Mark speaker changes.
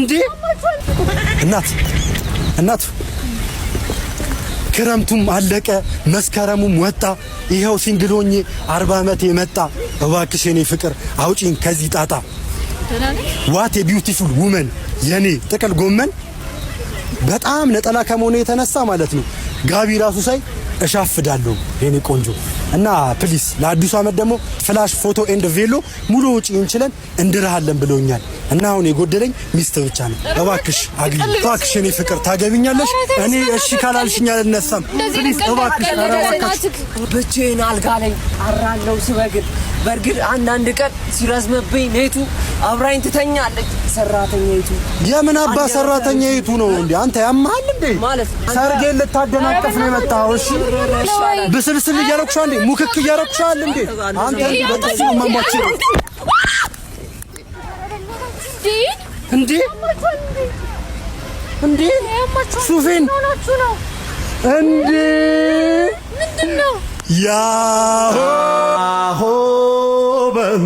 Speaker 1: እንዴ እናት ክረምቱም አለቀ መስከረሙም ወጣ ይሄው ሲንግሎኝ 40 ዓመት የመጣ እባክሽ የኔ ፍቅር አውጪኝ ከዚህ ጣጣ ዋት ኤ ቢዩቲፉል ውመን የኔ ጥቅል ጎመን በጣም ነጠላ ከመሆኑ የተነሳ ማለት ነው ጋቢ ራሱ ሳይ እሻፍዳለሁ የኔ ቆንጆ እና ፕሊስ ለአዲሱ ዓመት ደግሞ ፍላሽ ፎቶ ኤንድ ቬሎ ሙሉ ወጪ እንችለን እንድራሃለን ብለውኛል እና አሁን የጎደለኝ ሚስት ብቻ ነው እባክሽ አግኝ እባክሽ የኔ ፍቅር ታገቢኛለሽ እኔ እሺ ካላልሽኝ አልነሳም ፕሊስ እባክሽ አራዋካች
Speaker 2: ብቻዬን አልጋ ላይ አራለው ስበግድ በርግድ አንዳንድ ቀን ሲረዝምብኝ ኔቱ አብራኝ ትተኛለች ሰራተኛይቱ
Speaker 1: የምን አባ ሰራተኛይቱ ነው እንዴ አንተ ያማል እንዴ ማለት ሰርጌን ልታደናቀፍ ነው የመጣው እሺ በስልስል እያረኩሻል እንዴ ሙክክ እያረኩሻል እንዴ አንተ በጣም ማማች እንዴ እንዴ ሱፊን እንዴ ምንድነው ያሆ በም